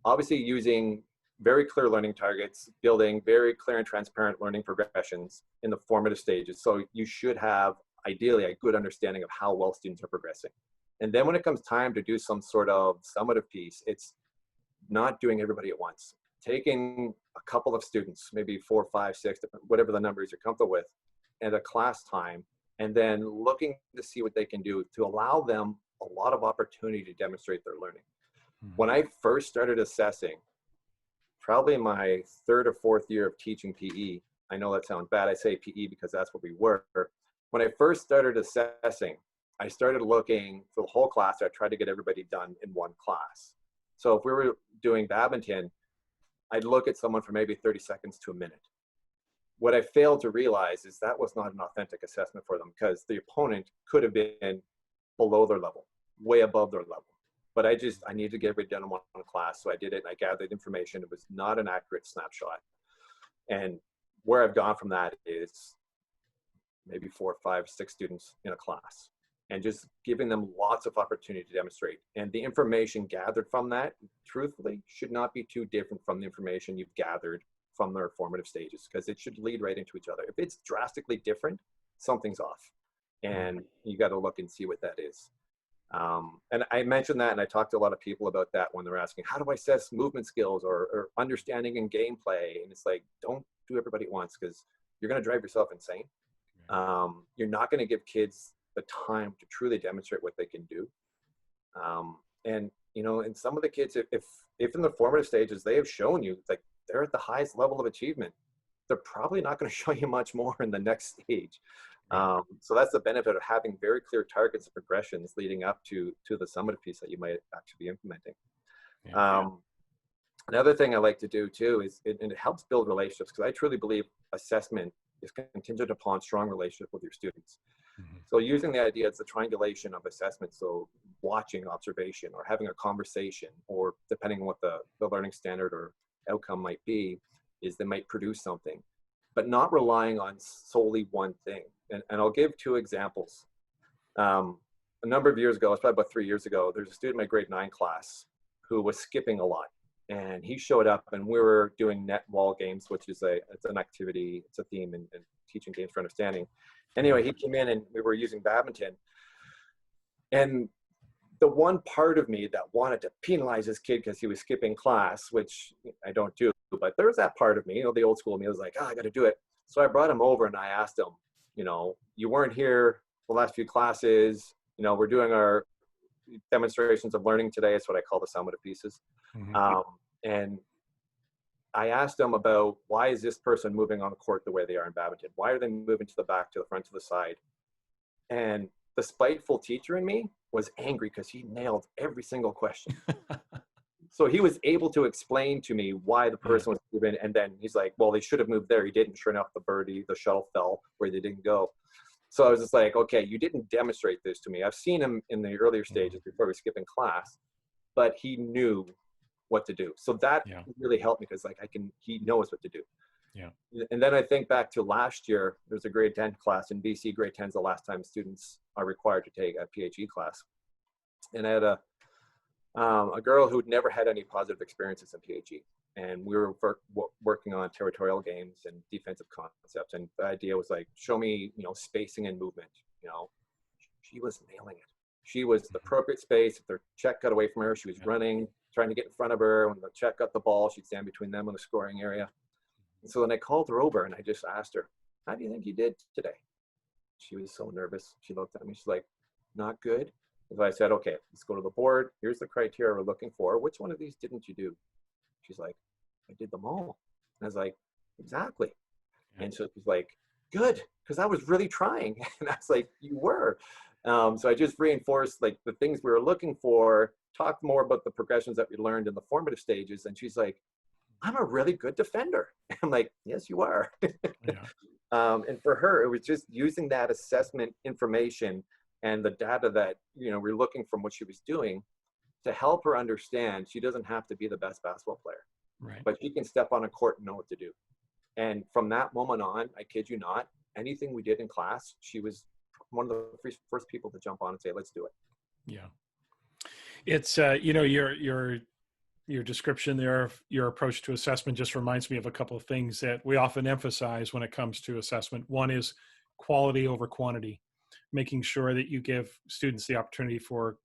obviously using very clear learning targets, building very clear and transparent learning progressions in the formative stages. So you should have ideally a good understanding of how well students are progressing. And then when it comes time to do some sort of summative piece, it's not doing everybody at once. Taking a couple of students, maybe 4, 5, 6, whatever the numbers you're comfortable with, at a class time, and then looking to see what they can do to allow them a lot of opportunity to demonstrate their learning. When I first started assessing, probably my 3rd or 4th year of teaching PE, I know that sounds bad, I say PE because that's what we were. When I first started assessing, I started looking for the whole class. I tried to get everybody done in one class. So if we were doing badminton, I'd look at someone for maybe 30 seconds to a minute. What I failed to realize is that was not an authentic assessment for them, because the opponent could have been below their level, way above their level. But I needed to get everybody done in one class. So I did it, and I gathered information. It was not an accurate snapshot. And where I've gone from that is maybe 4, 5, 6 students in a class, and just giving them lots of opportunity to demonstrate. And the information gathered from that, truthfully, should not be too different from the information you've gathered from their formative stages, because it should lead right into each other. If it's drastically different, something's off, and you got to look and see what that is. And I mentioned that, and I talked to a lot of people about that when they're asking, how do I assess movement skills or understanding and gameplay? And it's like, don't do everybody at once, because you're going to drive yourself insane. You're not going to give kids the time to truly demonstrate what they can do. And, you know, and some of the kids, if in the formative stages, they have shown you like they're at the highest level of achievement, they're probably not going to show you much more in the next stage. So that's the benefit of having very clear targets and progressions leading up to the summative piece that you might actually be implementing. Another thing I like to do too is it helps build relationships, because I truly believe assessment is contingent upon strong relationship with your students. So using the idea, it's the triangulation of assessment. So watching, observation, or having a conversation, or depending on what the learning standard or outcome might be, is they might produce something, but not relying on solely one thing. And I'll give 2 examples. A number of years ago, it's probably about 3 years ago, there's a student in my grade 9 class who was skipping a lot. And he showed up, and we were doing net wall games, which is it's an activity, it's a theme in teaching games for understanding. Anyway, he came in and we were using badminton. And the one part of me that wanted to penalize this kid because he was skipping class, which I don't do, but there was that part of me, you know, the old school me was like, oh, I got to do it. So I brought him over and I asked him, you know, you weren't here the last few classes, you know, we're doing our demonstrations of learning today. It's what I call the summative pieces. And I asked him about, why is this person moving on the court the way they are in badminton? Why are they moving to the back, to the front, to the side? And the spiteful teacher in me was angry because he nailed every single question. So he was able to explain to me why the person was moving. And then he's like, well, they should have moved there. He didn't. Sure enough, the shuttle fell where they didn't go. So I was just like, okay, you didn't demonstrate this to me. I've seen him in the earlier stages before we were skipping class, but he knew what to do. So that really helped me, because like he knows what to do. And then I think back to last year, there's a grade 10 class in BC. Grade 10 is the last time students are required to take a PHE class. And I had a girl who'd never had any positive experiences in PHE. And we were working on territorial games and defensive concepts. And the idea was like, show me, you know, spacing and movement. You know, she was nailing it. She was the appropriate space. If their check got away from her, she was running, trying to get in front of her. When the check got the ball, she'd stand between them and the scoring area. And so then I called her over and I just asked her, how do you think you did today? She was so nervous. She looked at me. She's like, not good. So I said, okay, let's go to the board. Here's the criteria we're looking for. Which one of these didn't you do? She's like, I did them all. And I was like, exactly. And so she's like, good, because I was really trying. And I was like, you were. So I just reinforced like the things we were looking for, talked more about the progressions that we learned in the formative stages. And she's like, I'm a really good defender. I'm like, yes, you are. And for her, it was just using that assessment information and the data that, you know, we're looking from what she was doing to help her understand she doesn't have to be the best basketball player, Right. but she can step on a court and know what to do. And from that moment on, I kid you not, anything we did in class, she was one of the first people to jump on and say, let's do it. Yeah. It's, your description there of your approach to assessment just reminds me of a couple of things that we often emphasize when it comes to assessment. One is quality over quantity, making sure that you give students the opportunity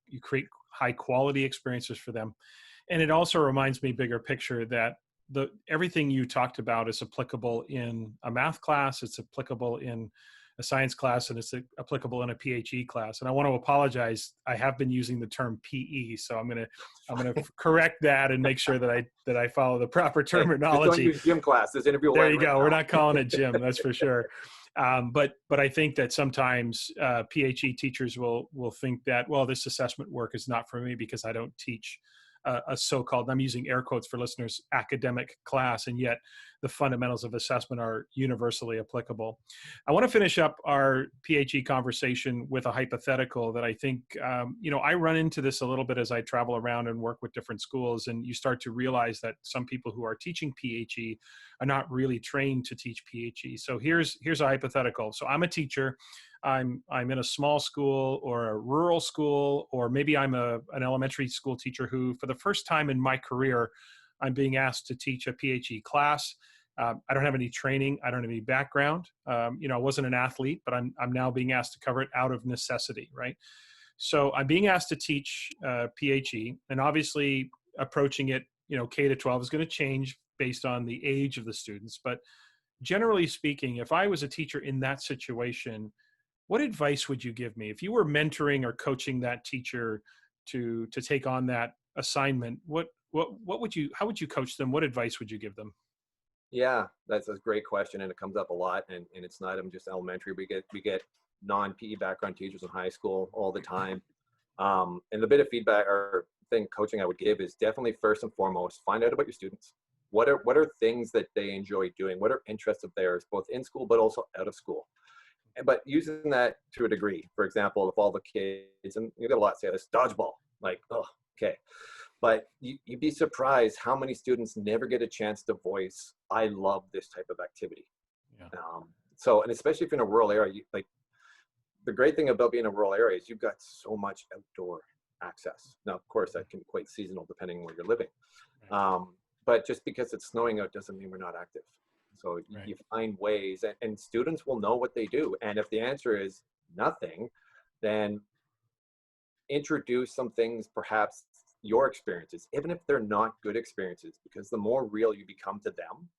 you create high quality experiences for them. And it also reminds me, bigger picture, that everything you talked about is applicable in a math class, it's applicable in a science class, and it's applicable in a PHE class. And I want to apologize. I have been using the term PE, so I'm going to correct that and make sure that I follow the proper Hey, just don't terminology. use gym class. This interview. There you go. We're not calling it gym, that's for sure. But I think that sometimes PHE teachers will think that, well, this assessment work is not for me because I don't teach a so-called, I'm using air quotes for listeners, academic class, and yet the fundamentals of assessment are universally applicable. I want to finish up our PHE conversation with a hypothetical that I think, I run into this a little bit as I travel around and work with different schools, and you start to realize that some people who are teaching PHE are not really trained to teach PHE. So here's a hypothetical. So I'm a teacher. I'm in a small school or a rural school, or maybe I'm an elementary school teacher who, for the first time in my career, I'm being asked to teach a PHE class. I don't have any training. I don't have any background. I wasn't an athlete, but I'm now being asked to cover it out of necessity, right? So I'm being asked to teach PHE, and obviously approaching it, K to 12 is going to change based on the age of the students. But generally speaking, if I was a teacher in that situation, what advice would you give me if you were mentoring or coaching that teacher to take on that assignment? How would you coach them? What advice would you give them? Yeah, that's a great question, and it comes up a lot. And it's not even just elementary. We get non-PE background teachers in high school all the time. And the bit of feedback or thing coaching I would give is definitely, first and foremost, find out about your students. What are things that they enjoy doing? What are interests of theirs, both in school but also out of school? But using that to a degree. For example, if all the kids, and you get a lot say this, dodgeball, like, oh, okay. But you'd be surprised how many students never get a chance to voice, I love this type of activity. Yeah. So, and especially if you're in a rural area, like, the great thing about being in a rural area is you've got so much outdoor access. Now, of course, that can be quite seasonal depending on where you're living. Right. But just because it's snowing out doesn't mean we're not active. So Right. you find ways, and students will know what they do. And if the answer is nothing, then introduce some things, perhaps your experiences, even if they're not good experiences, because the more real you become to them,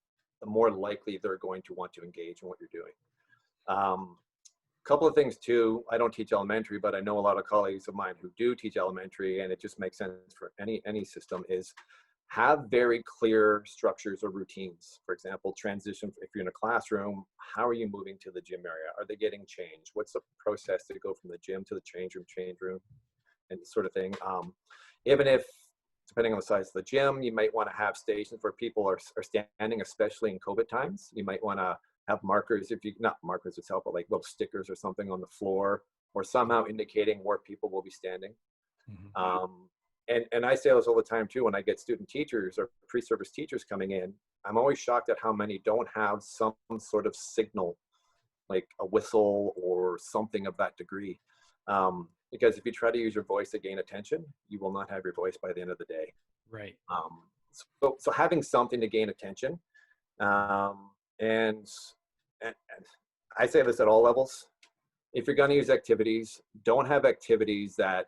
the more likely they're going to want to engage in what you're doing. Couple of things too. I don't teach elementary, but I know a lot of colleagues of mine who do teach elementary, and it just makes sense for any system, is have very clear structures or routines. For example, transition, if you're in a classroom, how are you moving to the gym area? Are they getting changed? What's the process to go from the gym to the change room, and sort of thing. Even if, depending on the size of the gym, you might want to have stations where people are standing, especially in COVID times. You might want to have markers, not markers itself, but like little stickers or something on the floor, or somehow indicating where people will be standing. Mm-hmm. And I say this all the time too, when I get student teachers or pre-service teachers coming in, I'm always shocked at how many don't have some sort of signal, like a whistle or something of that degree. Because if you try to use your voice to gain attention, you will not have your voice by the end of the day. Right. So having something to gain attention, and I say this at all levels. If you're going to use activities, don't have activities that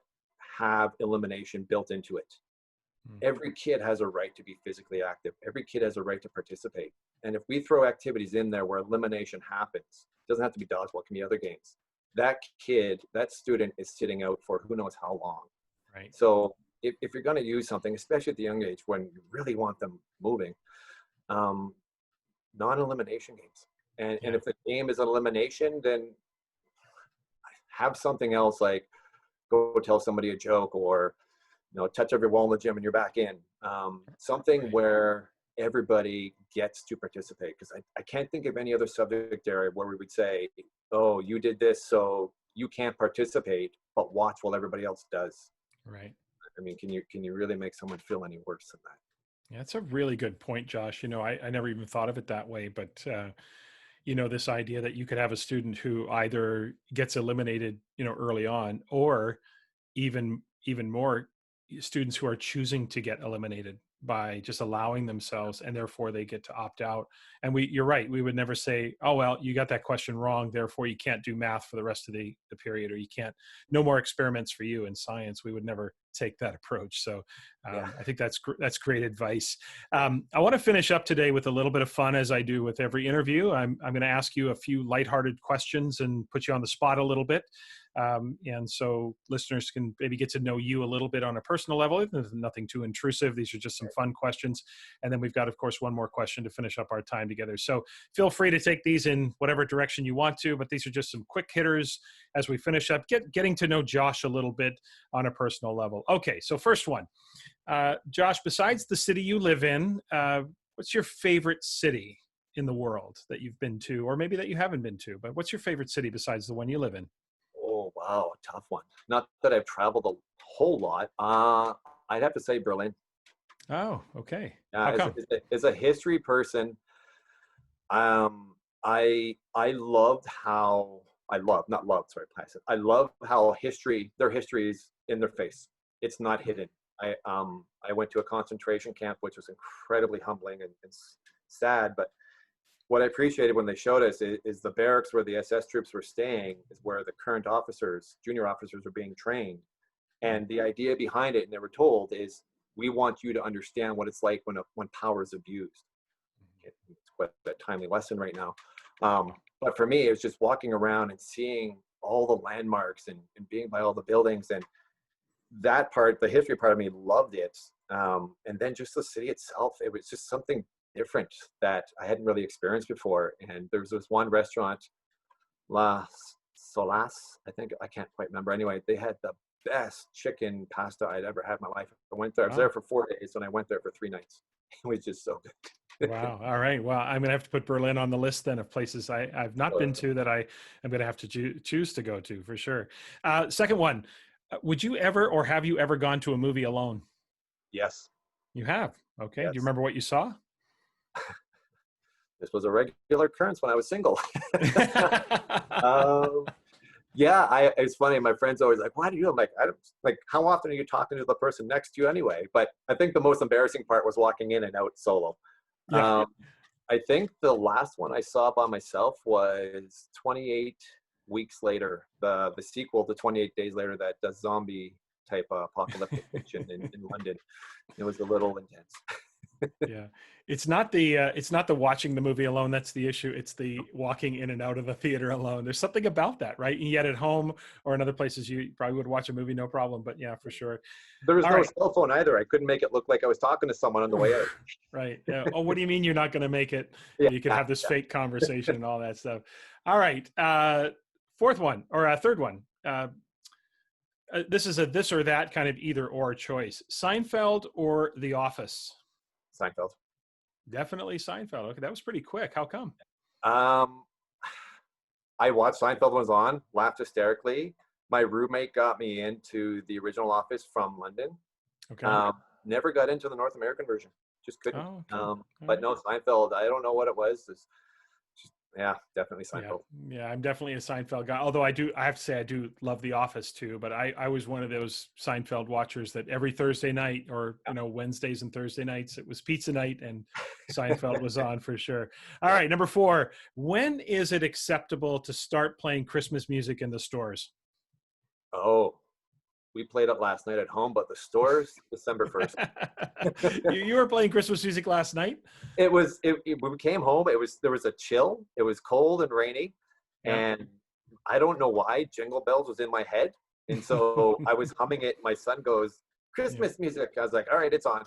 have elimination built into it. Every kid has a right to be physically active. Every kid has a right to participate. And if we throw activities in there where elimination happens, it doesn't have to be dodgeball, it can be other games. That kid, that student is sitting out for who knows how long. Right. So if you're going to use something, especially at the young age when you really want them moving, non-elimination games. And if the game is an elimination, then have something else, like go tell somebody a joke, or touch every wall in the gym and you're back in. Something right. Where everybody gets to participate, because I can't think of any other subject area where we would say, oh, you did this, so you can't participate, but watch while everybody else does. Right. I mean, can you really make someone feel any worse than that? Yeah, that's a really good point, Josh. I never even thought of it that way, but this idea that you could have a student who either gets eliminated, early on, or even more students who are choosing to get eliminated by just allowing themselves, and therefore they get to opt out. And you're right, we would never say, oh well, you got that question wrong, therefore you can't do math for the rest of the period, or you can't, no more experiments for you in science. We would never take that approach. So Yeah. I think that's great advice. I want to finish up today with a little bit of fun, as I do with every interview. I'm going to ask you a few lighthearted questions and put you on the spot a little bit. And so listeners can maybe get to know you a little bit on a personal level. There's nothing too intrusive. These are just some fun questions. And then we've got, of course, one more question to finish up our time together. So feel free to take these in whatever direction you want to, but these are just some quick hitters as we finish up, getting to know Josh a little bit on a personal level. Okay, so first one. Josh, besides the city you live in, what's your favorite city in the world that you've been to, or maybe that you haven't been to, but what's your favorite city besides the one you live in? Oh, wow, tough one. Not that I've traveled a whole lot. I'd have to say Berlin. Oh, okay. How As, come? as a history person, I loved how I love not love sorry, passive. I love how their history is in their face. It's not hidden. I went to a concentration camp, which was incredibly humbling and sad. But what I appreciated when they showed us is the barracks where the SS troops were staying is where the current officers, junior officers, are being trained. And the idea behind it, and they were told, is we want you to understand what it's like when power is abused. It's quite a timely lesson right now. But for me, it was just walking around and seeing all the landmarks and being by all the buildings, and that part, the history part of me loved it. And then just the city itself, it was just something different that I hadn't really experienced before. And there was this one restaurant, La Solas, I can't quite remember. Anyway, they had the best chicken pasta I'd ever had in my life. I was there Wow. for 4 days, and I went there for 3 nights. It was just so good. Wow. All right. Well, I'm going to have to put Berlin on the list then of places I've not been to that I am going to have to choose to go to for sure. Second one, would you ever, or have you ever gone to a movie alone? Yes, You have. Okay. Do you yes. remember what you saw? This was a regular occurrence when I was single. um, yeah, it's funny. My friends always like, "Why do you?" I'm like, "I don't like. How often are you talking to the person next to you anyway?" But I think the most embarrassing part was walking in and out solo. Yeah. I think the last one I saw by myself was 28 Weeks Later, the sequel to 28 Days Later, that does zombie type apocalyptic fiction in London. It was a little intense. Yeah. It's not the watching the movie alone that's the issue. It's the walking in and out of the theater alone. There's something about that, right? And yet at home or in other places you probably would watch a movie no problem, but yeah, for sure. There was All no right. cell phone either. I couldn't make it look like I was talking to someone on the way out. Right. Oh, what do you mean you're not going to make it? Yeah, You could have this yeah. fake conversation and all that stuff. All right. Fourth one, or third one. This is a this or that kind of either or choice. Seinfeld or The Office? Seinfeld. Definitely Seinfeld. Okay, that was pretty quick. How come? Um, I watched Seinfeld when it was on, laughed hysterically. My roommate got me into the original Office from London. Okay. Never got into the North American version. Just couldn't. Oh, okay. All But right. no, Seinfeld, I don't know what it was. Yeah, definitely Yeah, Seinfeld. yeah, I'm definitely a Seinfeld guy. Although I have to say I do love The Office too. But I was one of those Seinfeld watchers that every Thursday night, or Wednesdays and Thursday nights, it was pizza night and Seinfeld was on for sure. All Yeah. right, number 4. When is it acceptable to start playing Christmas music in the stores? Oh, we played it last night at home, but the stores, December 1st. You were playing Christmas music last night? When we came home, there was a chill. It was cold and rainy. Yeah. And I don't know why Jingle Bells was in my head. And so I was humming it. My son goes, Yeah. Christmas music. I was like, all right, it's on.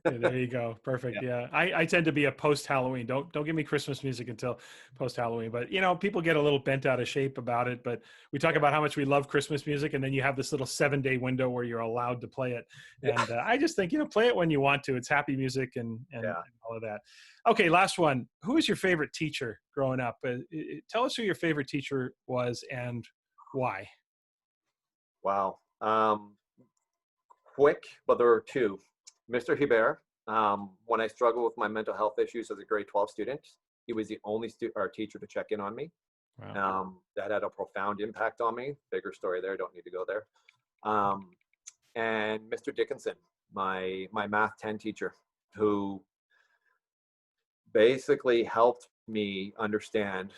Yeah, there you go. Perfect. Yeah. I tend to be a post Halloween. Don't give me Christmas music until post Halloween. But people get a little bent out of shape about it. But we talk about how much we love Christmas music, and then you have this little 7-day window where you're allowed to play it. And I just think play it when you want to. It's happy music and Yeah. all of that. Okay, last one. Who was your favorite teacher growing up? Tell us who your favorite teacher was and why. Wow. quick, but there were two. Mr. Hubert, when I struggled with my mental health issues as a grade 12 student, he was the only teacher to check in on me. Wow. That had a profound impact on me. Bigger story there, don't need to go there. And Mr. Dickinson, my math 10 teacher, who basically helped me understand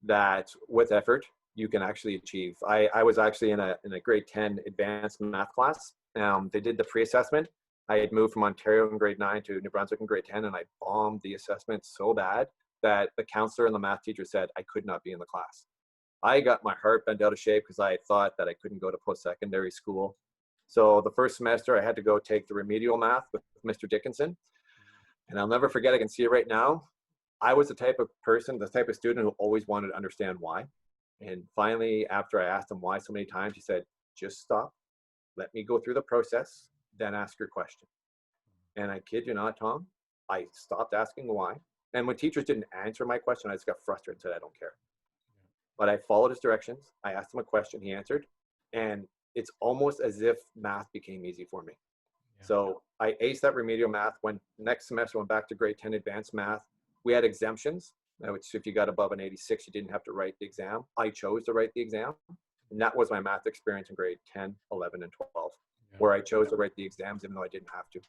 that with effort, you can actually achieve. I was actually in a grade 10 advanced math class. They did the pre-assessment. I had moved from Ontario in grade 9 to New Brunswick in grade 10, and I bombed the assessment so bad that the counselor and the math teacher said I could not be in the class. I got my heart bent out of shape because I thought that I couldn't go to post-secondary school. So the first semester I had to go take the remedial math with Mr. Dickinson. And I'll never forget, I can see it right now. I was the type of person, the type of student who always wanted to understand why. And finally, after I asked him why so many times, he said, just stop, let me go through the process, then ask your question. And I kid you not, Tom, I stopped asking why. And when teachers didn't answer my question, I just got frustrated and said, I don't care. But I followed his directions. I asked him a question, he answered. And it's almost as if math became easy for me. Yeah. So I aced that remedial math. When next semester, went back to grade 10 advanced math. We had exemptions, which if you got above an 86, you didn't have to write the exam. I chose to write the exam. And that was my math experience in grade 10, 11, and 12, where I chose to write the exams even though I didn't have to.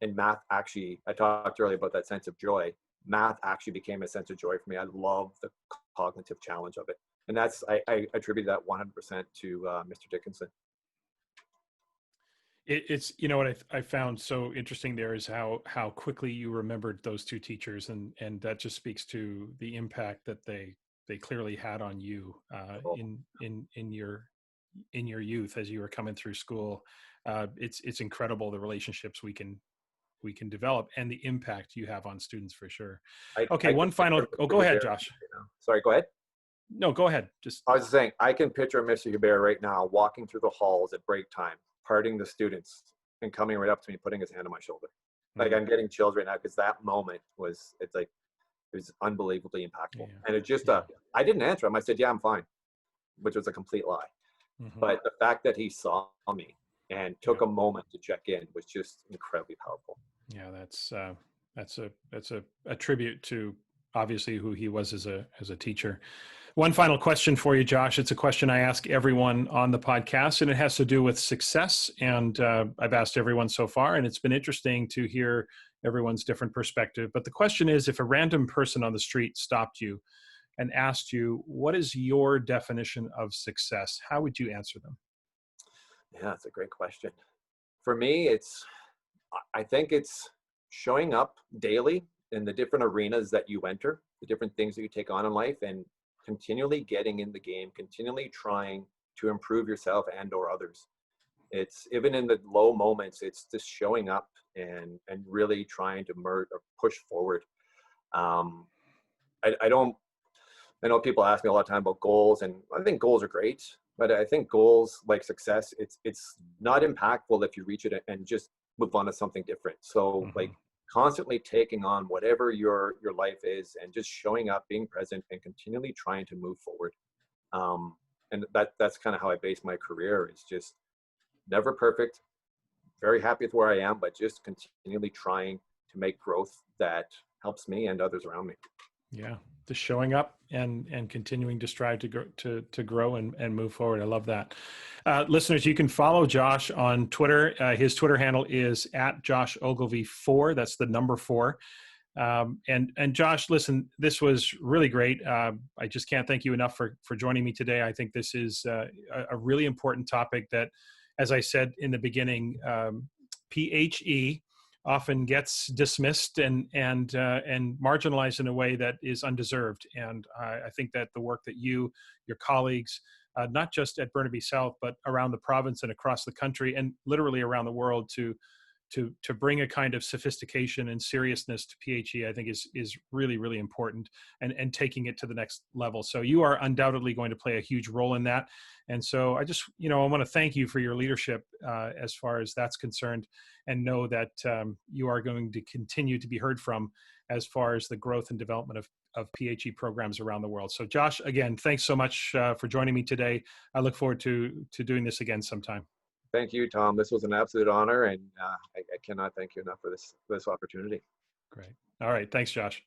And math actually, I talked earlier about that sense of joy. Math actually became a sense of joy for me. I love the cognitive challenge of it. And that's, I attribute that 100% to Mr. Dickinson. It's, you know, what I found so interesting there is how quickly you remembered those two teachers, and that just speaks to the impact that they clearly had on you in your youth as you were coming through school. It's incredible the relationships we can develop and the impact you have on students for sure. Okay, one final. Oh, go ahead, Josh. Sorry, go ahead. No, go ahead. I was saying, I can picture Mr. Hubert right now walking through the halls at break time, parting the students and coming right up to me, putting his hand on my shoulder. Like I'm getting chills right now because that moment was, it was unbelievably impactful. Yeah. And it just, I didn't answer him. I said, yeah, I'm fine, which was a complete lie. But the fact that he saw me and took a moment to check in was just incredibly powerful. Yeah, that's a tribute to obviously who he was as a teacher. One final question for you, Josh. It's a question I ask everyone on the podcast, and it has to do with success. And I've asked everyone so far, and it's been interesting to hear everyone's different perspective. But the question is, if a random person on the street stopped you and asked you, what is your definition of success? How would you answer them? Yeah, that's a great question. For me, I think it's showing up daily in the different arenas that you enter, the different things that you take on in life, and continually getting in the game, continually trying to improve yourself and or others. It's even in the low moments, it's just showing up and really trying to merge or push forward. I know people ask me a lot of time about goals, and I think goals are great, but I think goals like success, it's not impactful if you reach it and just move on to something different. So like constantly taking on whatever your life is and just showing up, being present, and continually trying to move forward. And that's kind of how I base my career. It's just never perfect, very happy with where I am, but just continually trying to make growth that helps me and others around me. Yeah, just showing up and continuing to strive to grow and move forward. I love that. Listeners, you can follow Josh on Twitter. His Twitter handle is @JoshOgilvie4. That's the number 4. And Josh, listen, this was really great. I just can't thank you enough for joining me today. I think this is a really important topic that, as I said in the beginning, PHE often gets dismissed and marginalized in a way that is undeserved. And I think that the work that your colleagues, not just at Burnaby South, but around the province and across the country and literally around the world to bring a kind of sophistication and seriousness to PHE, I think is really, really important, and taking it to the next level. So you are undoubtedly going to play a huge role in that. And so I just, I want to thank you for your leadership as far as that's concerned, and know that you are going to continue to be heard from as far as the growth and development of PHE programs around the world. So Josh, again, thanks so much for joining me today. I look forward to doing this again sometime. Thank you, Tom. This was an absolute honor, and I cannot thank you enough for this opportunity. Great. All right. Thanks, Josh.